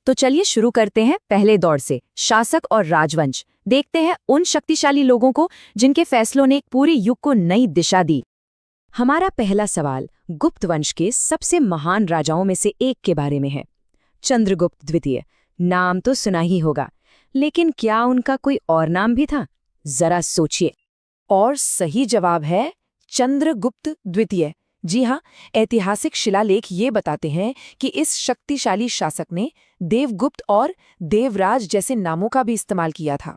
तो चलिए शुरू करते हैं पहले दौर से, शासक और राजवंश। देखते हैं उन शक्तिशाली लोगों को जिनके फैसलों ने एक पूरे युग को नई दिशा दी। हमारा पहला सवाल गुप्त वंश के सबसे महान राजाओं में से एक के बारे में है, चंद्रगुप्त द्वितीय। नाम तो सुना ही होगा, लेकिन क्या उनका कोई और नाम भी था? जरा सोचिए। और सही जवाब है चंद्रगुप्त द्वितीय। जी हाँ, ऐतिहासिक शिलालेख ये बताते हैं कि इस शक्तिशाली शासक ने देवगुप्त और देवराज जैसे नामों का भी इस्तेमाल किया था।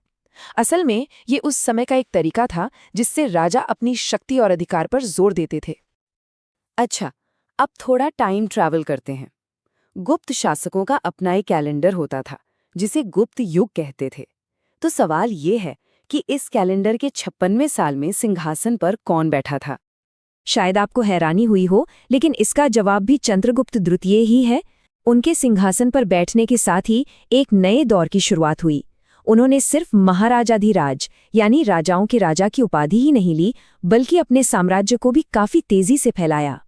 असल में ये उस समय का एक तरीका था जिससे राजा अपनी शक्ति और अधिकार पर जोर देते थे। अच्छा, अब थोड़ा टाइम ट्रैवल करते हैं। गुप्त शासकों का अपना एक कैलेंडर होता था जिसे गुप्त युग कहते थे। तो सवाल ये है कि इस कैलेंडर के 56वें साल में सिंहासन पर कौन बैठा था? शायद आपको हैरानी हुई हो, लेकिन इसका जवाब भी चंद्रगुप्त द्वितीय ही है। उनके सिंहासन पर बैठने के साथ ही एक नए दौर की शुरुआत हुई। उन्होंने सिर्फ महाराजाधिराज यानी राजाओं के राजा की उपाधि ही नहीं ली, बल्कि अपने साम्राज्य को भी काफी तेजी से फैलाया।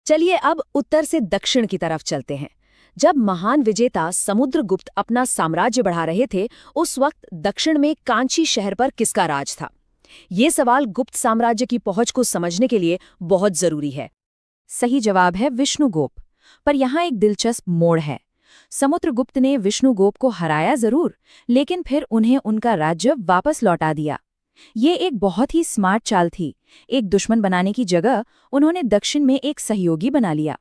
चलिए अब उत्तर से दक्षिण की तरफ चलते हैं। जब महान विजेता समुद्रगुप्त अपना साम्राज्य बढ़ा रहे थे, उस वक्त दक्षिण में कांची शहर पर किसका राज था? ये सवाल गुप्त साम्राज्य की पहुंच को समझने के लिए बहुत जरूरी है। सही जवाब है विष्णुगुप्त। पर यहाँ एक दिलचस्प मोड़ है। समुद्रगुप्त ने विष्णुगुप्त को हराया जरूर, लेकिन फिर उन्हें उनका राज्य वापस लौटा दिया। ये एक बहुत ही स्मार्ट चाल थी। एक दुश्मन बनाने की जगह उन्होंने दक्षिण में एक सहयोगी बना लिया।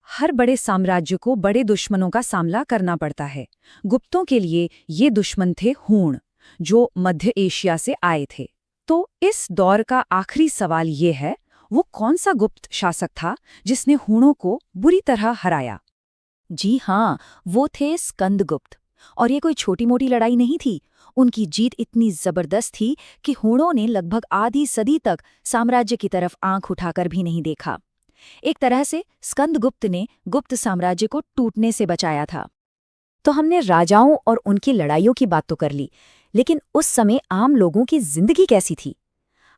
हर बड़े साम्राज्य को बड़े दुश्मनों का सामना करना पड़ता है। गुप्तों के लिए ये दुश्मन थे हूण, जो मध्य एशिया से आए थे। तो इस दौर का आखिरी सवाल ये है, वो कौन सा गुप्त शासक था जिसने हूणों को बुरी तरह हराया? जी हाँ, वो थे स्कंदगुप्त। और ये कोई छोटी मोटी लड़ाई नहीं थी। उनकी जीत इतनी जबरदस्त थी कि हूणों ने लगभग आधी सदी तक साम्राज्य की तरफ आंख उठाकर भी नहीं देखा। एक तरह से स्कंदगुप्त ने गुप्त साम्राज्य को टूटने से बचाया था। तो हमने राजाओं और उनकी लड़ाइयों की बात तो कर ली, लेकिन उस समय आम लोगों की जिंदगी कैसी थी?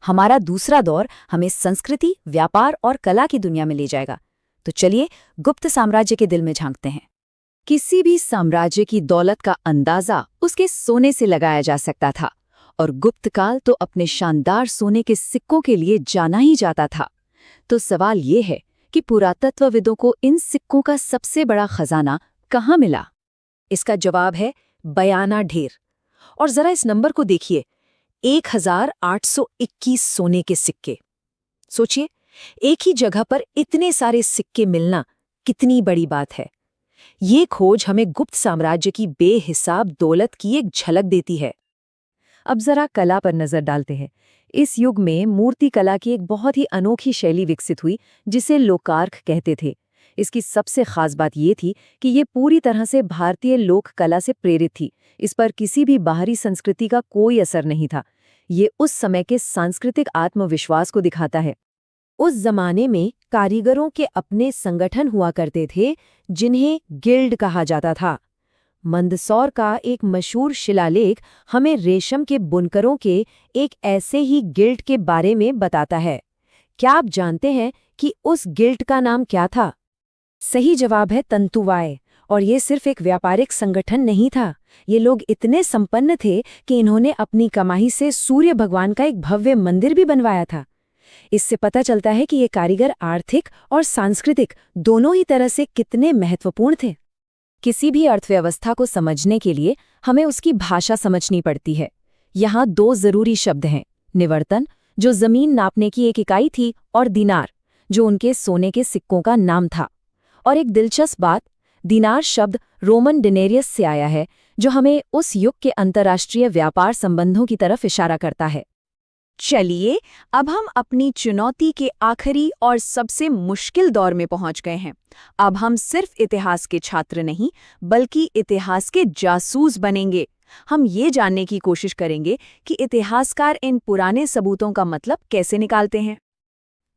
हमारा दूसरा दौर हमें संस्कृति, व्यापार और कला की दुनिया में ले जाएगा। तो चलिए गुप्त साम्राज्य के दिल में झांकते हैं। किसी भी साम्राज्य की दौलत का अंदाजा उसके सोने से लगाया जा सकता था, और गुप्त काल तो अपने शानदार सोने के सिक्कों के लिए जाना ही जाता था। तो सवाल ये है कि पुरातत्वविदों को इन सिक्कों का सबसे बड़ा खजाना कहाँ मिला? इसका जवाब है बयाना ढेर। और जरा इस नंबर को देखिए, 1821 सोने के सिक्के। सोचिए, एक ही जगह पर इतने सारे सिक्के मिलना कितनी बड़ी बात है। ये खोज हमें गुप्त साम्राज्य की बेहिसाब दौलत की एक झलक देती है। अब जरा कला पर नजर डालते हैं। इस युग में मूर्ति कला की एक बहुत ही अनोखी शैली विकसित हुई, जिसे लोकार्क कहते थे। इसकी सबसे खास बात ये थी कि ये पूरी तरह से भारतीय लोक कला से प्रेरित थी। इस पर किसी भी बाहरी संस्कृति का कोई असर नहीं था। ये उस समय के सांस्कृतिक आत्मविश्वास को दिखाता है। उस जमाने में कारीगरों के अपने संगठन हुआ करते थे, जिन्हें गिल्ड कहा जाता था। मंदसौर का एक मशहूर शिलालेख हमें रेशम के बुनकरों के एक ऐसे ही गिल्ड के बारे में बताता है। क्या आप जानते हैं कि उस गिल्ड का नाम क्या था? सही जवाब है तंतुवाय। और ये सिर्फ एक व्यापारिक संगठन नहीं था। ये लोग इतने संपन्न थे कि इन्होंने अपनी कमाई से सूर्य भगवान का एक भव्य मंदिर भी बनवाया था। इससे पता चलता है कि ये कारीगर आर्थिक और सांस्कृतिक दोनों ही तरह से कितने महत्वपूर्ण थे। किसी भी अर्थव्यवस्था को समझने के लिए हमें उसकी भाषा समझनी पड़ती है। यहाँ दो जरूरी शब्द हैं, निवर्तन, जो जमीन नापने की एक इकाई थी, और दिनार, जो उनके सोने के सिक्कों का नाम था। और एक दिलचस्प बात, दिनार शब्द रोमन डिनेरियस से आया है, जो हमें उस युग के अंतर्राष्ट्रीय व्यापार संबंधों की तरफ इशारा करता है। चलिए अब हम अपनी चुनौती के आखिरी और सबसे मुश्किल दौर में पहुंच गए हैं। अब हम सिर्फ इतिहास के छात्र नहीं, बल्कि इतिहास के जासूस बनेंगे। हम ये जानने की कोशिश करेंगे कि इतिहासकार इन पुराने सबूतों का मतलब कैसे निकालते हैं।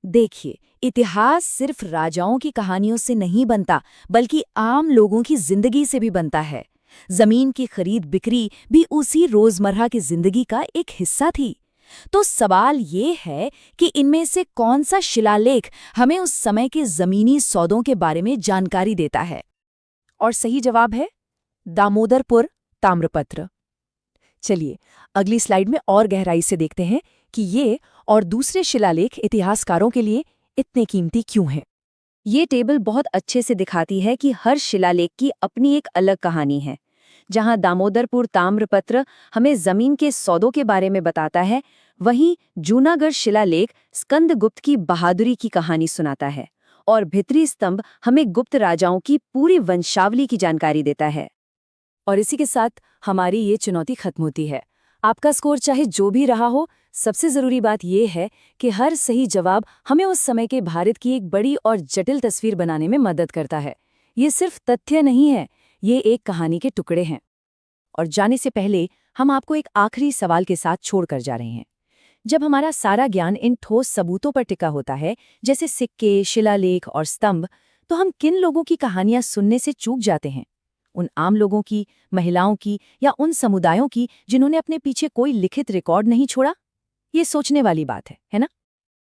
देखिए, इतिहास सिर्फ राजाओं की कहानियों से नहीं बनता, बल्कि आम लोगों की जिंदगी से भी बनता है। जमीन की खरीद बिक्री भी उसी रोजमर्रा की जिंदगी का एक हिस्सा थी। तो सवाल ये है कि इनमें से कौन सा शिलालेख हमें उस समय के जमीनी सौदों के बारे में जानकारी देता है? और सही जवाब है दामोदरपुर ताम्रपत्र। चलिए अगली स्लाइड में और गहराई से देखते हैं कि ये और दूसरे शिलालेख इतिहासकारों के लिए इतने कीमती क्यों हैं। ये टेबल बहुत अच्छे से दिखाती है कि हर शिलालेख की अपनी एक अलग कहानी है। जहां दामोदरपुर ताम्रपत्र हमें जमीन के सौदों के बारे में बताता है, वहीं जूनागढ़ शिलालेख स्कंदगुप्त की बहादुरी की कहानी सुनाता है और भित्री स्तंभ हमें गुप्त राजाओं की पूरी वंशावली की जानकारी देता है। और इसी के साथ हमारी ये चुनौती खत्म होती है। आपका स्कोर चाहे जो भी रहा हो, सबसे ज़रूरी बात यह है कि हर सही जवाब हमें उस समय के भारत की एक बड़ी और जटिल तस्वीर बनाने में मदद करता है। ये सिर्फ तथ्य नहीं है, ये एक कहानी के टुकड़े हैं। और जाने से पहले हम आपको एक आखिरी सवाल के साथ छोड़कर जा रहे हैं। जब हमारा सारा ज्ञान इन ठोस सबूतों पर टिका होता है, जैसे सिक्के, शिलालेख और स्तंभ, तो हम किन लोगों की कहानियां सुनने से चूक जाते हैं? उन आम लोगों की, महिलाओं की या उन समुदायों की जिन्होंने अपने पीछे कोई लिखित रिकॉर्ड नहीं छोड़ा? ये सोचने वाली बात है ना?